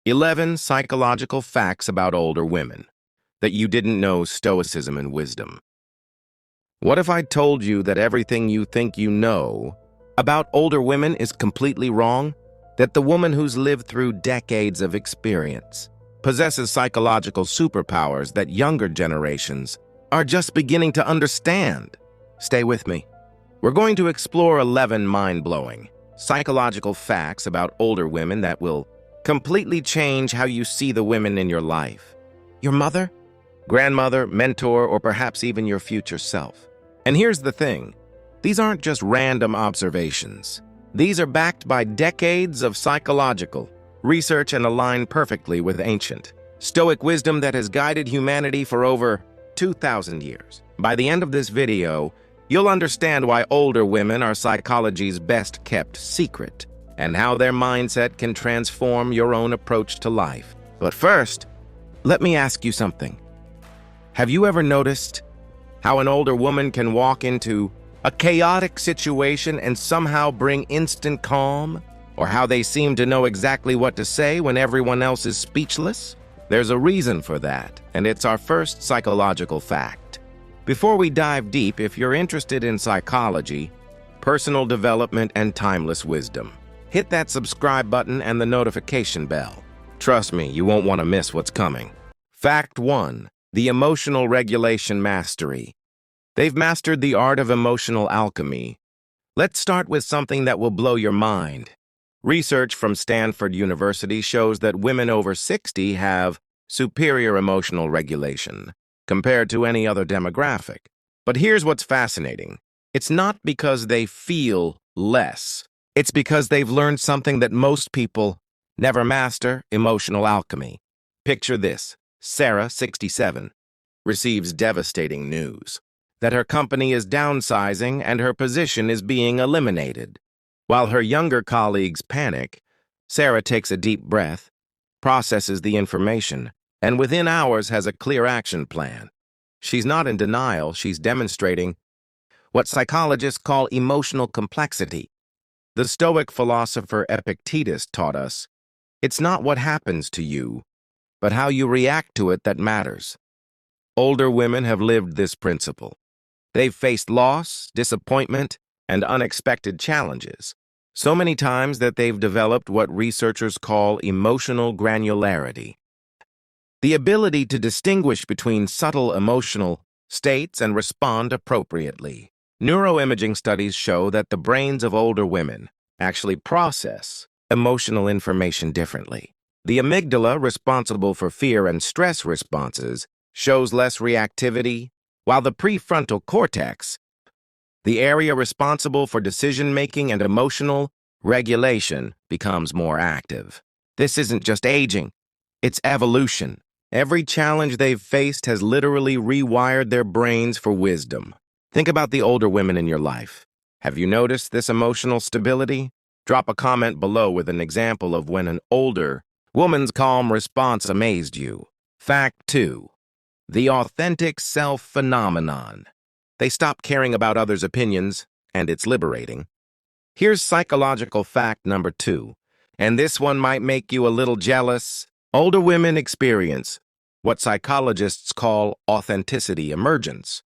11 psychological facts about older women that you didn't know. Stoicism and wisdom. What if I told you that everything you think you know about older women is completely wrong? That the woman who's lived through decades of experience possesses psychological superpowers that younger generations are just beginning to understand? Stay with me. We're going to explore 11 mind-blowing psychological facts about older women that will completely change how you see the women in your life. Your mother, grandmother, mentor, or perhaps even your future self. And here's the thing. These aren't just random observations. These are backed by decades of psychological research and align perfectly with ancient Stoic wisdom that has guided humanity for over 2,000 years. By the end of this video, you'll understand why older women are psychology's best-kept secret and how their mindset can transform your own approach to life. But first, let me ask you something. Have you ever noticed how an older woman can walk into a chaotic situation and somehow bring instant calm? Or how they seem to know exactly what to say when everyone else is speechless? There's a reason for that, and it's our first psychological fact. Before we dive deep, if you're interested in psychology, personal development, and timeless wisdom, hit that subscribe button and the notification bell. Trust me, you won't want to miss what's coming. Fact 1. The emotional regulation mastery. They've mastered the art of emotional alchemy. Let's start with something that will blow your mind. Research from Stanford University shows that women over 60 have superior emotional regulation compared to any other demographic. But here's what's fascinating. It's not because they feel less. It's because they've learned something that most people never master: emotional alchemy. Picture this. Sarah, 67, receives devastating news that her company is downsizing and her position is being eliminated. While her younger colleagues panic, Sarah takes a deep breath, processes the information, and within hours has a clear action plan. She's not in denial, she's demonstrating what psychologists call emotional complexity. The Stoic philosopher Epictetus taught us, it's not what happens to you, but how you react to it that matters. Older women have lived this principle. They've faced loss, disappointment, and unexpected challenges so many times that they've developed what researchers call emotional granularity. The ability to distinguish between subtle emotional states and respond appropriately. Neuroimaging studies show that the brains of older women actually process emotional information differently. The amygdala, responsible for fear and stress responses, shows less reactivity, while the prefrontal cortex, the area responsible for decision-making and emotional regulation, becomes more active. This isn't just aging, it's evolution. Every challenge they've faced has literally rewired their brains for wisdom. Think about the older women in your life. Have you noticed this emotional stability? Drop a comment below with an example of when an older woman's calm response amazed you. Fact 2. The authentic self phenomenon. They stop caring about others' opinions, and it's liberating. Here's psychological fact number 2, and this one might make you a little jealous. Older women experience what psychologists call authenticity emergence.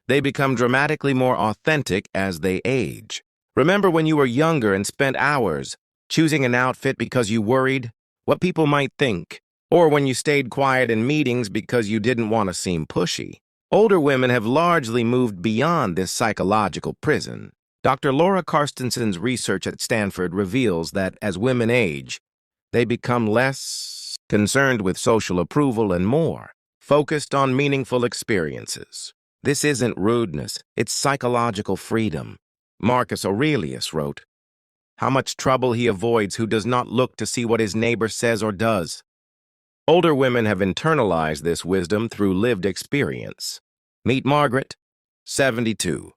They become dramatically more authentic as they age. Remember when you were younger and spent hours choosing an outfit because you worried what people might think, or when you stayed quiet in meetings because you didn't want to seem pushy? Older women have largely moved beyond this psychological prison. Dr. Laura Carstenson's research at Stanford reveals that as women age, they become less concerned with social approval and more focused on meaningful experiences. This isn't rudeness, it's psychological freedom. Marcus Aurelius wrote, "How much trouble he avoids who does not look to see what his neighbor says or does." Older women have internalized this wisdom through lived experience. Meet Margaret, 72.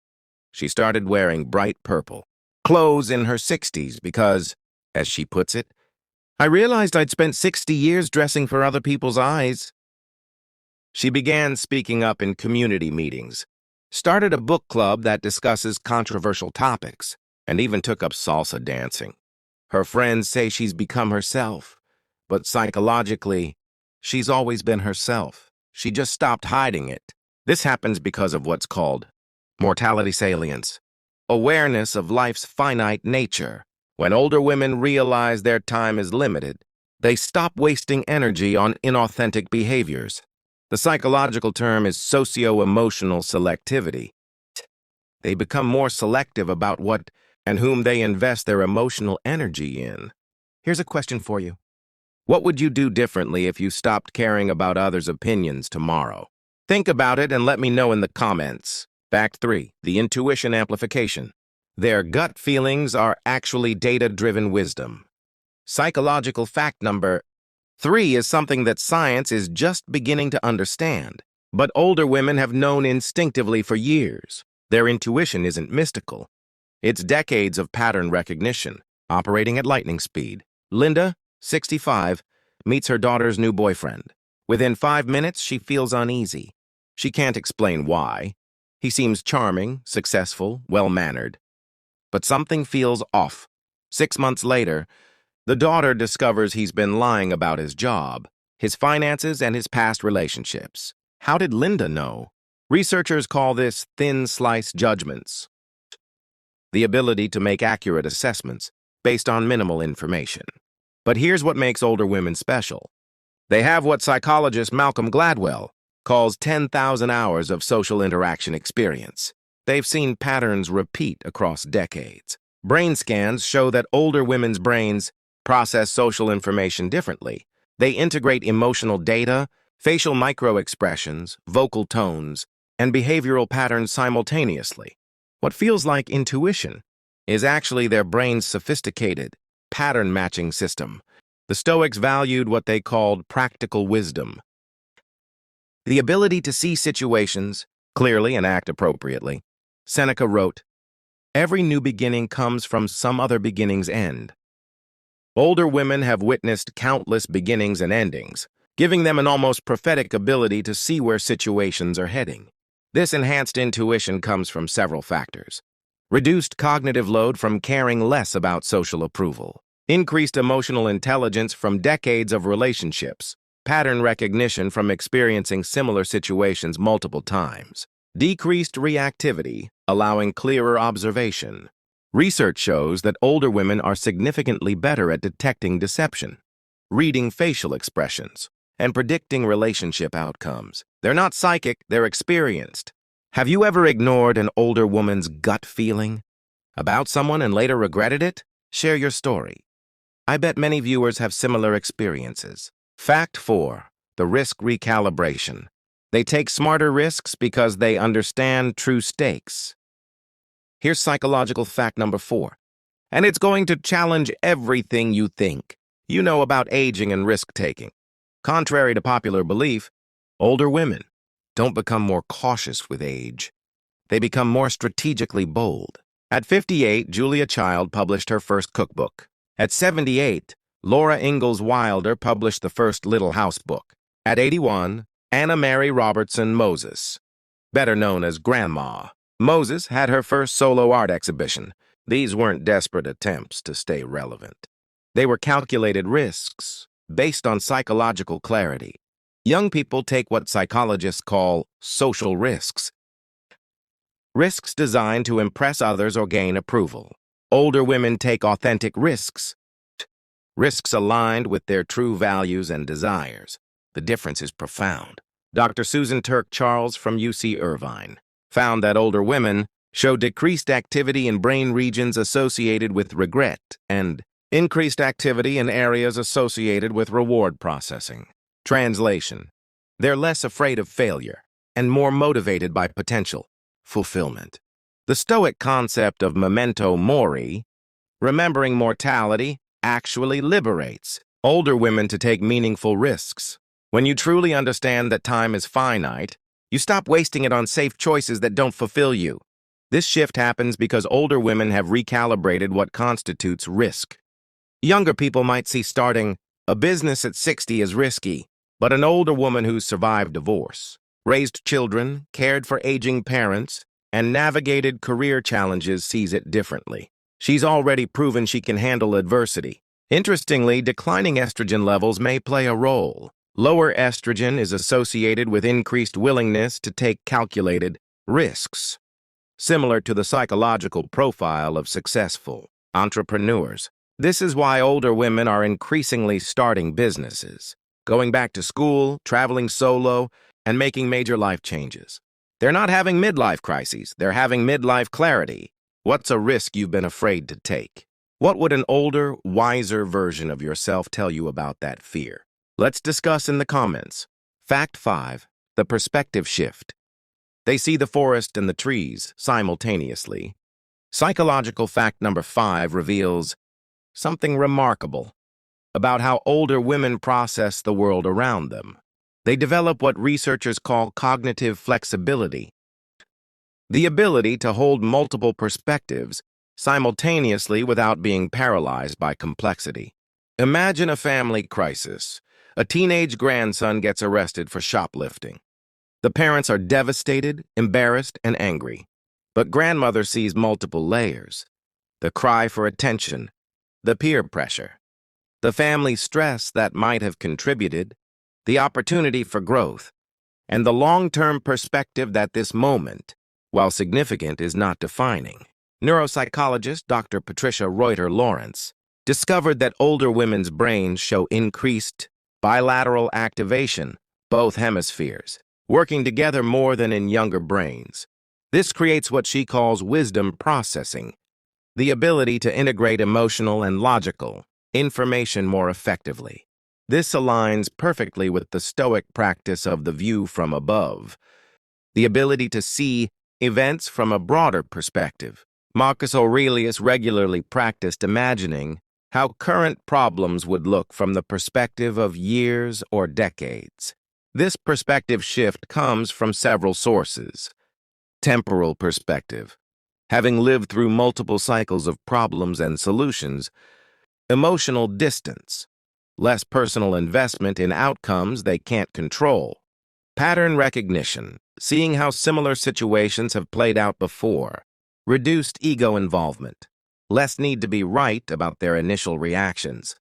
She started wearing bright purple clothes in her 60s because, as she puts it, "I realized I'd spent 60 years dressing for other people's eyes." She began speaking up in community meetings, started a book club that discusses controversial topics, and even took up salsa dancing. Her friends say she's become herself, but psychologically, she's always been herself. She just stopped hiding it. This happens because of what's called mortality salience, awareness of life's finite nature. When older women realize their time is limited, they stop wasting energy on inauthentic behaviors. The psychological term is socio-emotional selectivity. They become more selective about what and whom they invest their emotional energy in. Here's a question for you. What would you do differently if you stopped caring about others' opinions tomorrow? Think about it and let me know in the comments. Fact 3. The intuition amplification. Their gut feelings are actually data-driven wisdom. Psychological fact number 3 is something that science is just beginning to understand, but older women have known instinctively for years. Their intuition isn't mystical. It's decades of pattern recognition, operating at lightning speed. Linda, 65, meets her daughter's new boyfriend. Within 5 minutes, she feels uneasy. She can't explain why. He seems charming, successful, well-mannered. But something feels off. 6 months later, the daughter discovers he's been lying about his job, his finances, and his past relationships. How did Linda know? Researchers call this thin slice judgments, the ability to make accurate assessments based on minimal information. But here's what makes older women special. They have what psychologist Malcolm Gladwell calls 10,000 hours of social interaction experience. They've seen patterns repeat across decades. Brain scans show that older women's brains process social information differently. They integrate emotional data, facial microexpressions, vocal tones, and behavioral patterns simultaneously. What feels like intuition is actually their brain's sophisticated pattern-matching system. The Stoics valued what they called practical wisdom, the ability to see situations clearly and act appropriately. Seneca wrote, "Every new beginning comes from some other beginning's end." Older women have witnessed countless beginnings and endings, giving them an almost prophetic ability to see where situations are heading. This enhanced intuition comes from several factors. Reduced cognitive load from caring less about social approval. Increased emotional intelligence from decades of relationships. Pattern recognition from experiencing similar situations multiple times. Decreased reactivity, allowing clearer observation. Research shows that older women are significantly better at detecting deception, reading facial expressions, and predicting relationship outcomes. They're not psychic, they're experienced. Have you ever ignored an older woman's gut feeling about someone and later regretted it? Share your story. I bet many viewers have similar experiences. Fact 4. The risk recalibration. They take smarter risks because they understand true stakes. Here's psychological fact number 4. And it's going to challenge everything you think you know about aging and risk-taking. Contrary to popular belief, older women don't become more cautious with age. They become more strategically bold. At 58, Julia Child published her first cookbook. At 78, Laura Ingalls Wilder published the first Little House book. At 81, Anna Mary Robertson Moses, better known as Grandma Moses, had her first solo art exhibition. These weren't desperate attempts to stay relevant. They were calculated risks based on psychological clarity. Young people take what psychologists call social risks. Risks designed to impress others or gain approval. Older women take authentic risks. Risks aligned with their true values and desires. The difference is profound. Dr. Susan Turk-Charles from UC Irvine found that older women show decreased activity in brain regions associated with regret and increased activity in areas associated with reward processing. Translation: they're less afraid of failure and more motivated by potential fulfillment. The Stoic concept of memento mori, remembering mortality, actually liberates older women to take meaningful risks. When you truly understand that time is finite, you stop wasting it on safe choices that don't fulfill you. This shift happens because older women have recalibrated what constitutes risk. Younger people might see starting a business at 60 as risky, but an older woman who's survived divorce, raised children, cared for aging parents, and navigated career challenges sees it differently. She's already proven she can handle adversity Interestingly, declining estrogen levels may play a role. Lower estrogen is associated with increased willingness to take calculated risks, similar to the psychological profile of successful entrepreneurs. This is why older women are increasingly starting businesses, going back to school, traveling solo, and making major life changes. They're not having midlife crises, they're having midlife clarity. What's a risk you've been afraid to take? What would an older, wiser version of yourself tell you about that fear? Let's discuss in the comments. Fact 5. The perspective shift. They see the forest and the trees simultaneously. Psychological fact number 5 reveals something remarkable about how older women process the world around them. They develop what researchers call cognitive flexibility, the ability to hold multiple perspectives simultaneously without being paralyzed by complexity. Imagine a family crisis. A teenage grandson gets arrested for shoplifting. The parents are devastated, embarrassed, and angry. But grandmother sees multiple layers: the cry for attention, the peer pressure, the family stress that might have contributed, the opportunity for growth, and the long-term perspective that this moment, while significant, is not defining. Neuropsychologist Dr. Patricia Reuter-Lawrence discovered that older women's brains show increased bilateral activation, both hemispheres, working together more than in younger brains. This creates what she calls wisdom processing, the ability to integrate emotional and logical information more effectively. This aligns perfectly with the Stoic practice of the view from above, the ability to see events from a broader perspective. Marcus Aurelius regularly practiced imagining how current problems would look from the perspective of years or decades. This perspective shift comes from several sources. Temporal perspective, having lived through multiple cycles of problems and solutions. Emotional distance, less personal investment in outcomes they can't control. Pattern recognition, seeing how similar situations have played out before. Reduced ego involvement, less need to be right about their initial reactions.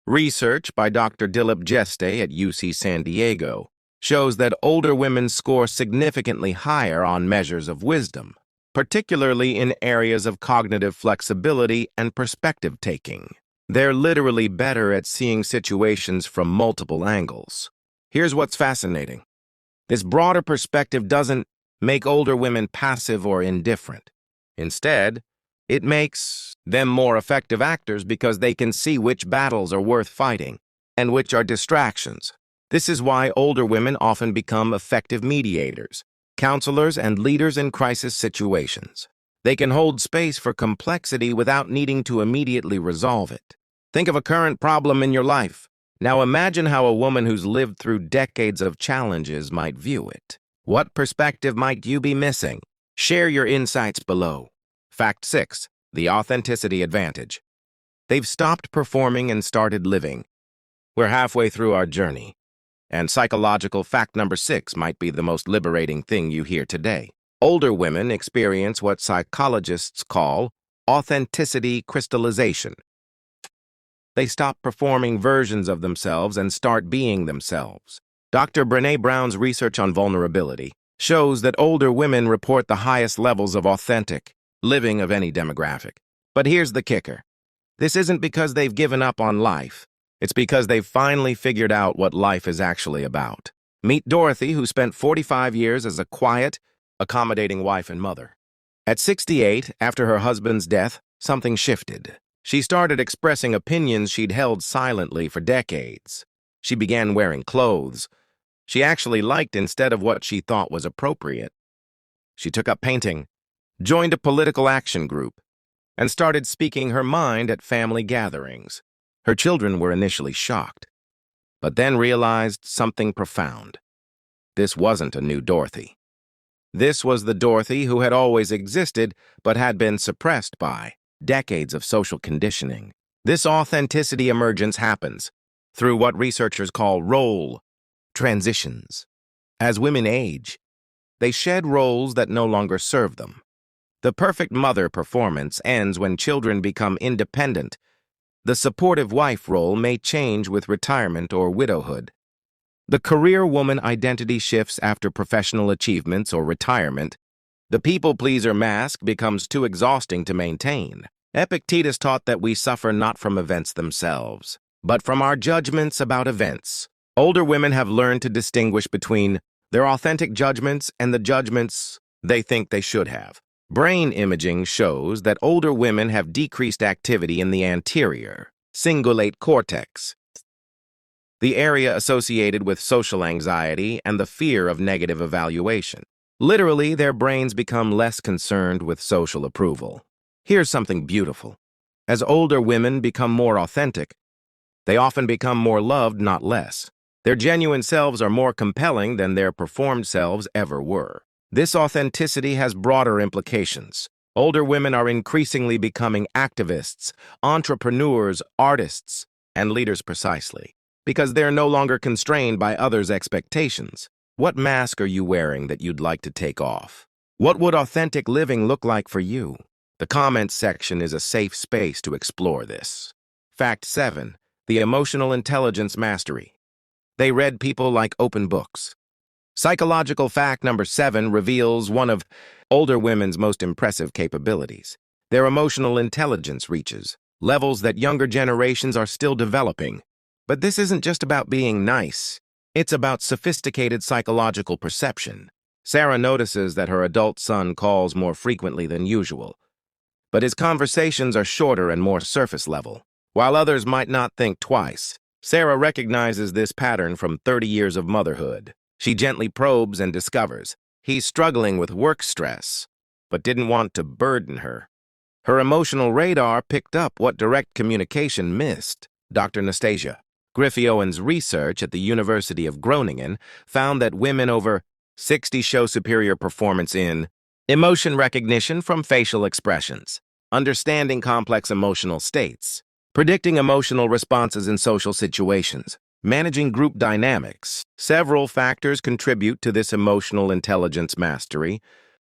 Research by Dr. Dilip Jeste at UC San Diego shows that older women score significantly higher on measures of wisdom, particularly in areas of cognitive flexibility and perspective taking. They're literally better at seeing situations from multiple angles. Here's what's fascinating. This broader perspective doesn't make older women passive or indifferent. Instead, it makes them more effective actors because they can see which battles are worth fighting and which are distractions. This is why older women often become effective mediators, counselors, and leaders in crisis situations. They can hold space for complexity without needing to immediately resolve it. Think of a current problem in your life. Now imagine how a woman who's lived through decades of challenges might view it. What perspective might you be missing? Share your insights below. Fact 6. The authenticity advantage. They've stopped performing and started living. We're halfway through our journey. And psychological fact number 6 might be the most liberating thing you hear today. Older women experience what psychologists call authenticity crystallization. They stop performing versions of themselves and start being themselves. Dr. Brené Brown's research on vulnerability shows that older women report the highest levels of authentic living of any demographic. But here's the kicker. This isn't because they've given up on life. It's because they've finally figured out what life is actually about. Meet Dorothy, who spent 45 years as a quiet, accommodating wife and mother. At 68, after her husband's death, something shifted. She started expressing opinions she'd held silently for decades. She began wearing clothes she actually liked instead of what she thought was appropriate. She took up painting, joined a political action group, and started speaking her mind at family gatherings. Her children were initially shocked, but then realized something profound. This wasn't a new Dorothy. This was the Dorothy who had always existed but had been suppressed by decades of social conditioning. This authenticity emergence happens through what researchers call role transitions. As women age, they shed roles that no longer serve them. The perfect mother performance ends when children become independent. The supportive wife role may change with retirement or widowhood. The career woman identity shifts after professional achievements or retirement. The people-pleaser mask becomes too exhausting to maintain. Epictetus taught that we suffer not from events themselves, but from our judgments about events. Older women have learned to distinguish between their authentic judgments and the judgments they think they should have. Brain imaging shows that older women have decreased activity in the anterior, cingulate cortex, the area associated with social anxiety and the fear of negative evaluation. Literally, their brains become less concerned with social approval. Here's something beautiful. As older women become more authentic, they often become more loved, not less. Their genuine selves are more compelling than their performed selves ever were. This authenticity has broader implications. Older women are increasingly becoming activists, entrepreneurs, artists, and leaders precisely because they're no longer constrained by others' expectations. What mask are you wearing that you'd like to take off? What would authentic living look like for you? The comments section is a safe space to explore this. Fact 7. The emotional intelligence mastery. They read people like open books. Psychological fact number 7 reveals one of older women's most impressive capabilities. Their emotional intelligence reaches levels that younger generations are still developing. But this isn't just about being nice. It's about sophisticated psychological perception. Sarah notices that her adult son calls more frequently than usual, but his conversations are shorter and more surface level. While others might not think twice, Sarah recognizes this pattern from 30 years of motherhood. She gently probes and discovers he's struggling with work stress, but didn't want to burden her. Her emotional radar picked up what direct communication missed. Dr. Nastasia Griffiowen's research at the University of Groningen found that women over 60 show superior performance in emotion recognition from facial expressions, understanding complex emotional states, predicting emotional responses in social situations, managing group dynamics. Several factors contribute to this emotional intelligence mastery.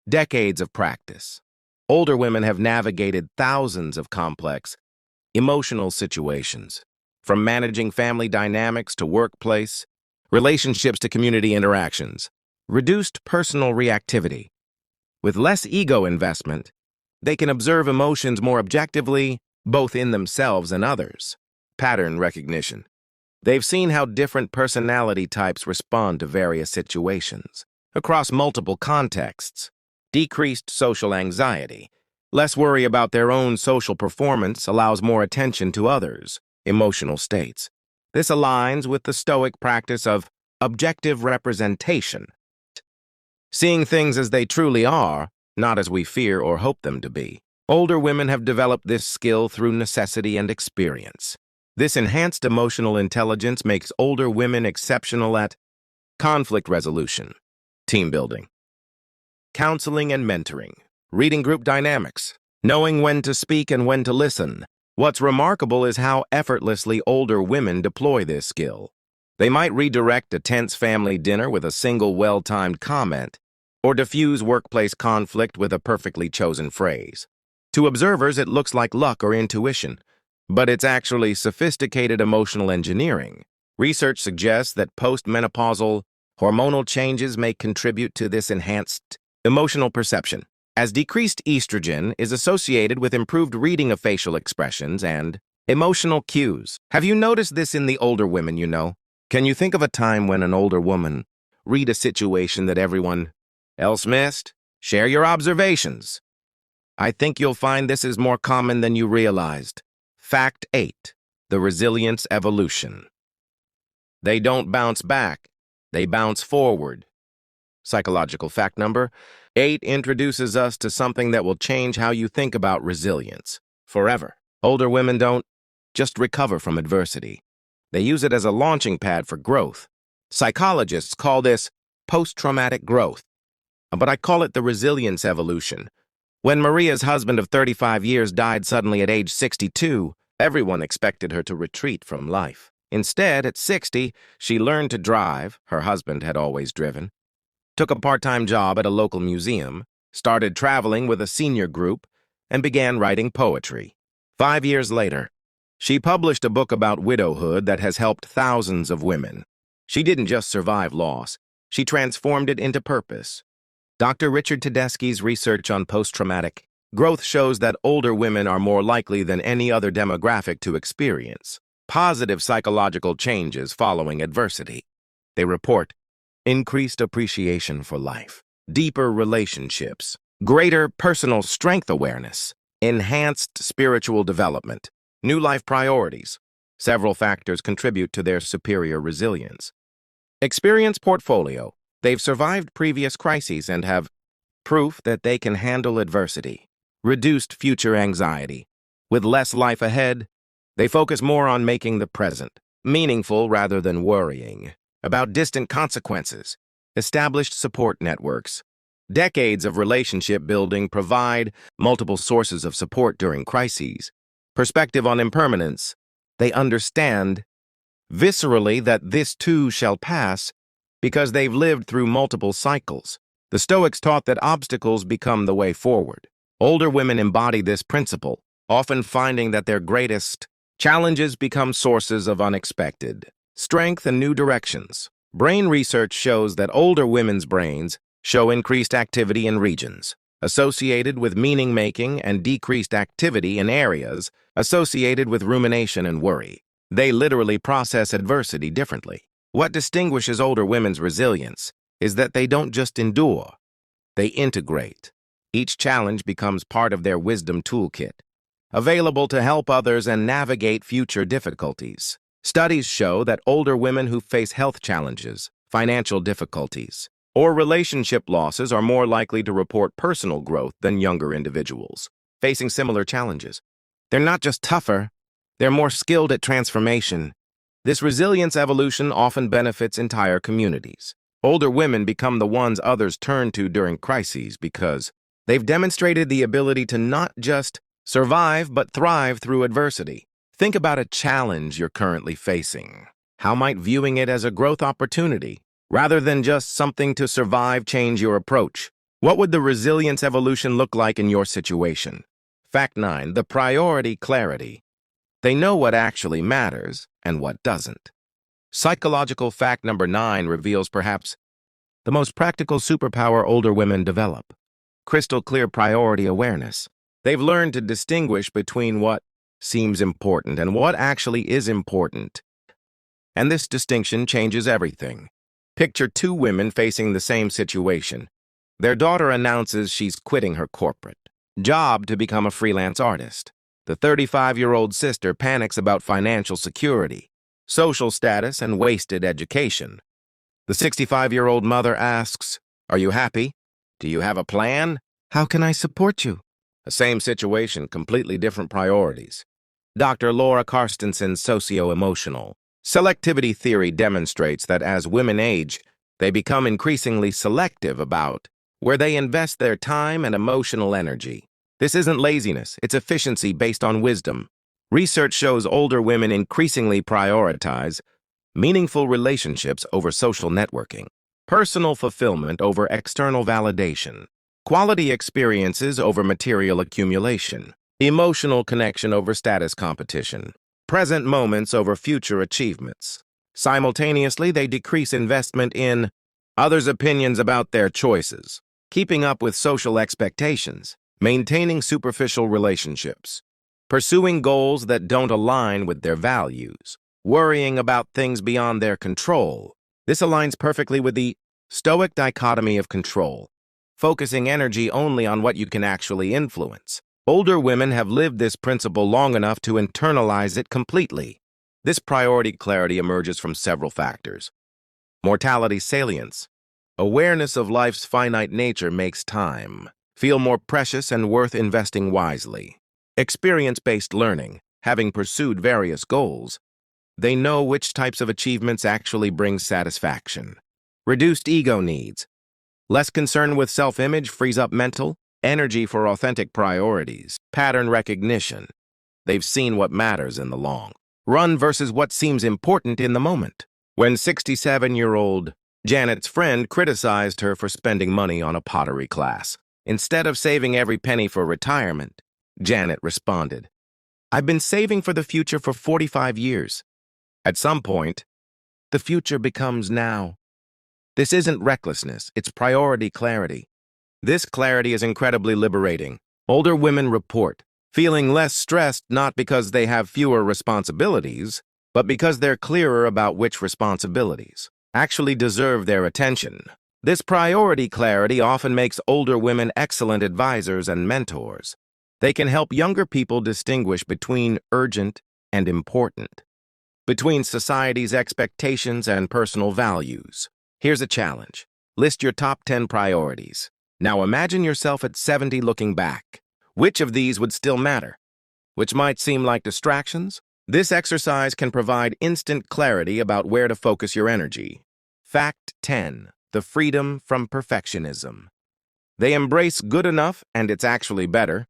Decades of practice. Older women have navigated thousands of complex emotional situations, from managing family dynamics to workplace, relationships to community interactions, reduced personal reactivity. With less ego investment, they can observe emotions more objectively, both in themselves and others. Pattern recognition. They've seen how different personality types respond to various situations, across multiple contexts. Decreased social anxiety. Less worry about their own social performance allows more attention to others' emotional states. This aligns with the Stoic practice of objective representation, seeing things as they truly are, not as we fear or hope them to be. Older women have developed this skill through necessity and experience. This enhanced emotional intelligence makes older women exceptional at conflict resolution, team building, counseling and mentoring, reading group dynamics, knowing when to speak and when to listen. What's remarkable is how effortlessly older women deploy this skill. They might redirect a tense family dinner with a single well-timed comment, or diffuse workplace conflict with a perfectly chosen phrase. To observers, it looks like luck or intuition, but it's actually sophisticated emotional engineering. Research suggests that postmenopausal hormonal changes may contribute to this enhanced emotional perception, as decreased estrogen is associated with improved reading of facial expressions and emotional cues. Have you noticed this in the older women you know? Can you think of a time when an older woman read a situation that everyone else missed? Share your observations. I think you'll find this is more common than you realized. Fact 8. The resilience evolution. They don't bounce back. They bounce forward. Psychological fact number 8 introduces us to something that will change how you think about resilience forever. Older women don't just recover from adversity. They use it as a launching pad for growth. Psychologists call this post-traumatic growth, but I call it the resilience evolution. When Maria's husband of 35 years died suddenly at age 62, everyone expected her to retreat from life. Instead, at 60, she learned to drive. Her husband had always driven. Took a part-time job at a local museum, started traveling with a senior group, and began writing poetry. 5 years later, She published a book about widowhood that has helped thousands of women. She didn't just survive loss, she transformed it into purpose. Dr. Richard Tedeschi's research on post-traumatic growth shows that older women are more likely than any other demographic to experience positive psychological changes following adversity. They report increased appreciation for life, deeper relationships, greater personal strength awareness, enhanced spiritual development, new life priorities. Several factors contribute to their superior resilience. Experience portfolio. They've survived previous crises and have proof that they can handle adversity, reduced future anxiety. With less life ahead, they focus more on making the present meaningful rather than worrying about distant consequences. Established support networks. Decades of relationship building provide multiple sources of support during crises. Perspective on impermanence. They understand viscerally that this too shall pass because they've lived through multiple cycles. The Stoics taught that obstacles become the way forward. Older women embody this principle, often finding that their greatest challenges become sources of unexpected strength and new directions. Brain research shows that older women's brains show increased activity in regions associated with meaning-making and decreased activity in areas associated with rumination and worry. They literally process adversity differently. What distinguishes older women's resilience is that they don't just endure, they integrate. Each challenge becomes part of their wisdom toolkit, available to help others and navigate future difficulties. Studies show that older women who face health challenges, financial difficulties, or relationship losses are more likely to report personal growth than younger individuals facing similar challenges. They're not just tougher, they're more skilled at transformation. This resilience evolution often benefits entire communities. Older women become the ones others turn to during crises because they've demonstrated the ability to not just survive but thrive through adversity. Think about a challenge you're currently facing. How might viewing it as a growth opportunity, rather than just something to survive, change your approach? What would the resilience evolution look like in your situation? Fact 9. The priority clarity. They know what actually matters and what doesn't. Psychological fact number 9 reveals perhaps the most practical superpower older women develop: crystal clear priority awareness. They've learned to distinguish between what seems important and what actually is important. And this distinction changes everything. Picture two women facing the same situation. Their daughter announces she's quitting her corporate job to become a freelance artist. The 35-year-old sister panics about financial security, social status, and wasted education. The 65-year-old mother asks, "Are you happy? Do you have a plan? How can I support you?" The same situation, completely different priorities. Dr. Laura Carstensen's socio-emotional selectivity theory demonstrates that as women age, they become increasingly selective about where they invest their time and emotional energy. This isn't laziness, it's efficiency based on wisdom. Research shows older women increasingly prioritize meaningful relationships over social networking, personal fulfillment over external validation, quality experiences over material accumulation, emotional connection over status competition, present moments over future achievements. Simultaneously, they decrease investment in others' opinions about their choices, keeping up with social expectations, maintaining superficial relationships, pursuing goals that don't align with their values, worrying about things beyond their control. This aligns perfectly with the Stoic dichotomy of control, focusing energy only on what you can actually influence. Older women have lived this principle long enough to internalize it completely. This priority clarity emerges from several factors. Mortality salience. Awareness of life's finite nature makes time feel more precious and worth investing wisely. Experience-based learning. Having pursued various goals, they know which types of achievements actually bring satisfaction. Reduced ego needs. Less concern with self-image frees up mental energy for authentic priorities. Pattern recognition. They've seen what matters in the long run versus what seems important in the moment. When 67-year-old Janet's friend criticized her for spending money on a pottery class, instead of saving every penny for retirement, Janet responded, I've been saving for the future for 45 years. At some point, the future becomes now. This isn't recklessness, it's priority clarity. This clarity is incredibly liberating. Older women report feeling less stressed not because they have fewer responsibilities, but because they're clearer about which responsibilities actually deserve their attention. This priority clarity often makes older women excellent advisors and mentors. They can help younger people distinguish between urgent and important, between society's expectations and personal values. Here's a challenge. List your top 10 priorities. Now imagine yourself at 70 looking back. Which of these would still matter? Which might seem like distractions? This exercise can provide instant clarity about where to focus your energy. Fact 10. The freedom from perfectionism. They embrace good enough, and it's actually better.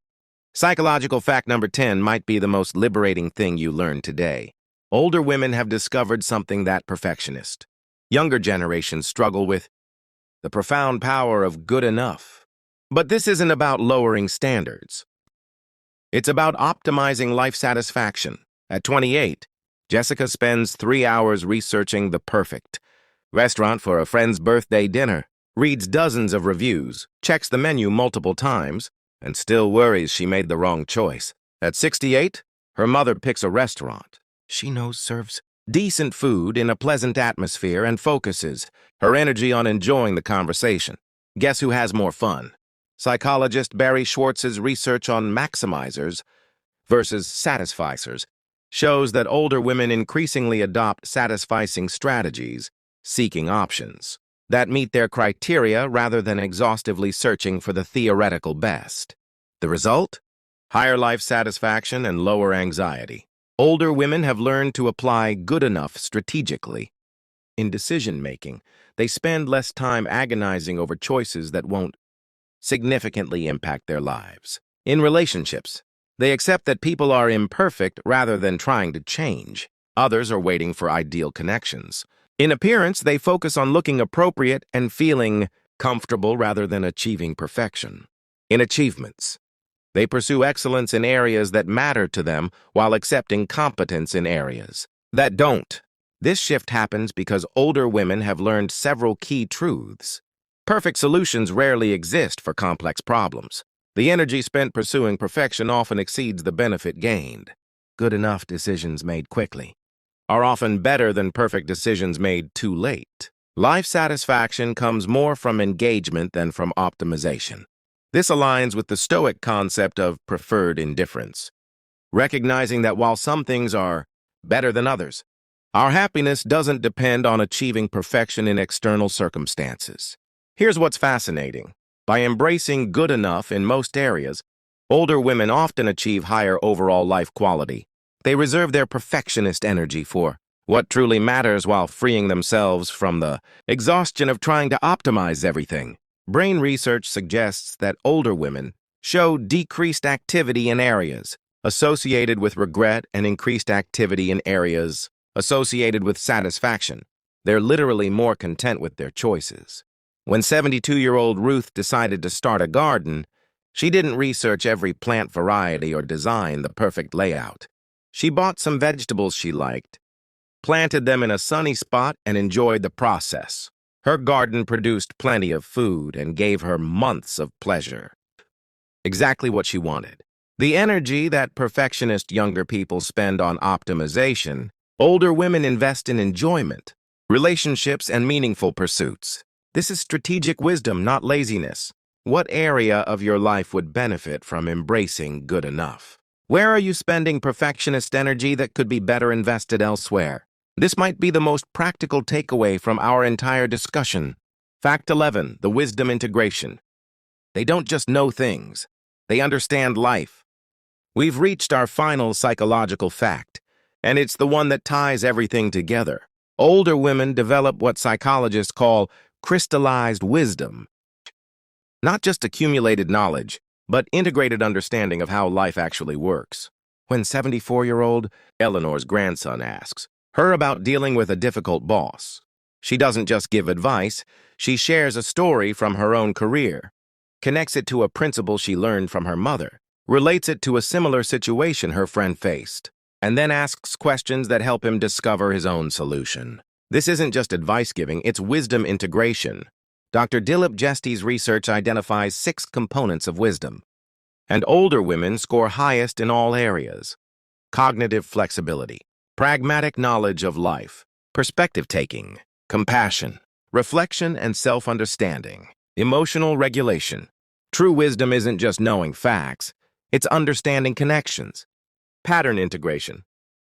Psychological fact number 10 might be the most liberating thing you learned today. Older women have discovered something that perfectionist. Younger generations struggle with the profound power of good enough. But this isn't about lowering standards. It's about optimizing life satisfaction. At 28, Jessica spends 3 hours researching the perfect restaurant for a friend's birthday dinner, reads dozens of reviews, checks the menu multiple times, and still worries she made the wrong choice. At 68, her mother picks a restaurant she knows serves decent food in a pleasant atmosphere and focuses her energy on enjoying the conversation. Guess who has more fun? Psychologist Barry Schwartz's research on maximizers versus satisficers shows that older women increasingly adopt satisficing strategies, seeking options that meet their criteria rather than exhaustively searching for the theoretical best. The result? Higher life satisfaction and lower anxiety. Older women have learned to apply good enough strategically. In decision-making, they spend less time agonizing over choices that won't significantly impact their lives. In relationships, they accept that people are imperfect rather than trying to change. Others are waiting for ideal connections. In appearance, they focus on looking appropriate and feeling comfortable rather than achieving perfection. In achievements, they pursue excellence in areas that matter to them while accepting competence in areas that don't. This shift happens because older women have learned several key truths. Perfect solutions rarely exist for complex problems. The energy spent pursuing perfection often exceeds the benefit gained. Good enough decisions made quickly are often better than perfect decisions made too late. Life satisfaction comes more from engagement than from optimization. This aligns with the Stoic concept of preferred indifference, recognizing that while some things are better than others, our happiness doesn't depend on achieving perfection in external circumstances. Here's what's fascinating. By embracing good enough in most areas, older women often achieve higher overall life quality. They reserve their perfectionist energy for what truly matters while freeing themselves from the exhaustion of trying to optimize everything. Brain research suggests that older women show decreased activity in areas associated with regret and increased activity in areas associated with satisfaction. They're literally more content with their choices. When 72-year-old Ruth decided to start a garden, she didn't research every plant variety or design the perfect layout. She bought some vegetables she liked, planted them in a sunny spot, and enjoyed the process. Her garden produced plenty of food and gave her months of pleasure. Exactly what she wanted. The energy that perfectionist younger people spend on optimization, older women invest in enjoyment, relationships, and meaningful pursuits. This is strategic wisdom, not laziness. What area of your life would benefit from embracing good enough? Where are you spending perfectionist energy that could be better invested elsewhere? This might be the most practical takeaway from our entire discussion. Fact 11, the wisdom integration. They don't just know things, they understand life. We've reached our final psychological fact, and it's the one that ties everything together. Older women develop what psychologists call crystallized wisdom. Not just accumulated knowledge, but integrated understanding of how life actually works. When 74-year-old Eleanor's grandson asks her about dealing with a difficult boss, she doesn't just give advice, she shares a story from her own career, connects it to a principle she learned from her mother, relates it to a similar situation her friend faced, and then asks questions that help him discover his own solution. This isn't just advice giving, it's wisdom integration. Dr. Dilip Jesti's research identifies 6 components of wisdom, and older women score highest in all areas: cognitive flexibility, pragmatic knowledge of life, perspective taking, compassion, reflection and self-understanding, emotional regulation. True wisdom isn't just knowing facts, it's understanding connections. Pattern integration.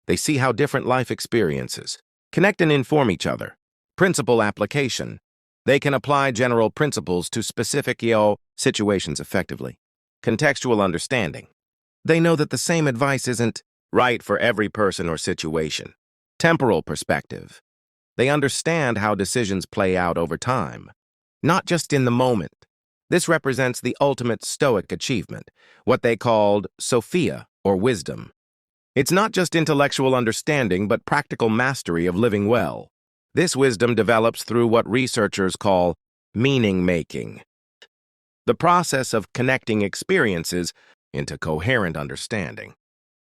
They see how different life experiences connect and inform each other. Principle application. They can apply general principles to specific situations effectively. Contextual understanding. They know that the same advice isn't right for every person or situation. Temporal perspective. They understand how decisions play out over time, not just in the moment. This represents the ultimate Stoic achievement, what they called Sophia, or wisdom. It's not just intellectual understanding, but practical mastery of living well. This wisdom develops through what researchers call meaning-making, the process of connecting experiences into coherent understanding.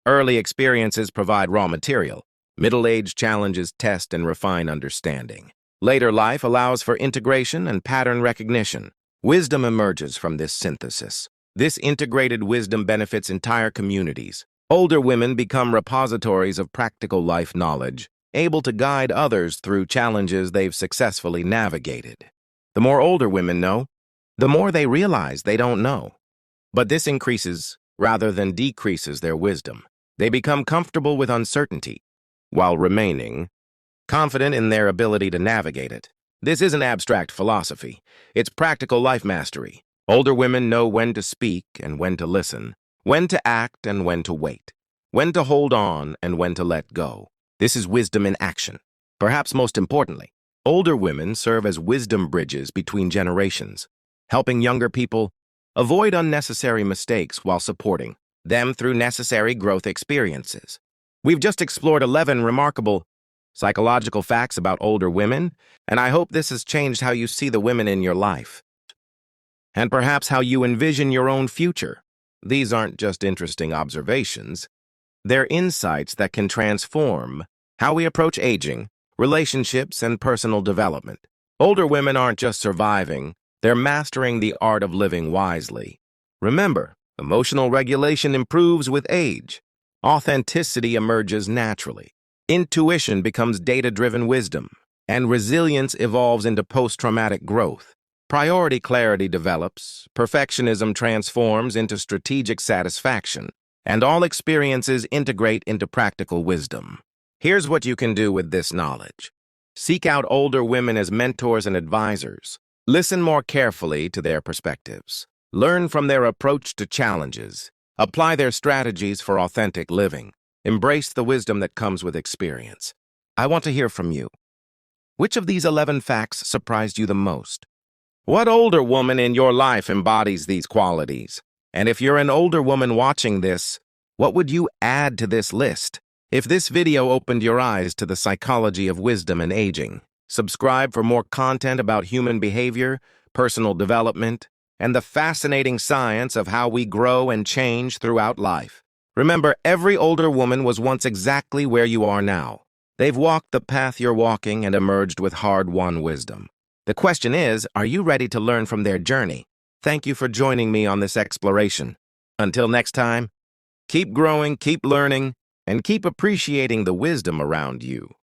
Early experiences provide raw material. Middle-age challenges test and refine understanding. Later life allows for integration and pattern recognition. Wisdom emerges from this synthesis. This integrated wisdom benefits entire communities. Older women become repositories of practical life knowledge, able to guide others through challenges they've successfully navigated. The more older women know, the more they realize they don't know. But this increases rather than decreases their wisdom. They become comfortable with uncertainty, while remaining confident in their ability to navigate it. This isn't abstract philosophy. It's practical life mastery. Older women know when to speak and when to listen, when to act and when to wait, when to hold on and when to let go. This is wisdom in action. Perhaps most importantly, older women serve as wisdom bridges between generations, helping younger people avoid unnecessary mistakes while supporting them through necessary growth experiences. We've just explored 11 remarkable psychological facts about older women, and I hope this has changed how you see the women in your life, and perhaps how you envision your own future. These aren't just interesting observations. They're insights that can transform how we approach aging, relationships, and personal development. Older women aren't just surviving, they're mastering the art of living wisely. Remember, emotional regulation improves with age. Authenticity emerges naturally. Intuition becomes data-driven wisdom, and resilience evolves into post-traumatic growth. Priority clarity develops, perfectionism transforms into strategic satisfaction, and all experiences integrate into practical wisdom. Here's what you can do with this knowledge. Seek out older women as mentors and advisors. Listen more carefully to their perspectives. Learn from their approach to challenges. Apply their strategies for authentic living. Embrace the wisdom that comes with experience. I want to hear from you. Which of these 11 facts surprised you the most? What older woman in your life embodies these qualities? And if you're an older woman watching this, what would you add to this list? If this video opened your eyes to the psychology of wisdom and aging, subscribe for more content about human behavior, personal development, and the fascinating science of how we grow and change throughout life. Remember, every older woman was once exactly where you are now. They've walked the path you're walking and emerged with hard-won wisdom. The question is, are you ready to learn from their journey? Thank you for joining me on this exploration. Until next time, keep growing, keep learning, and keep appreciating the wisdom around you.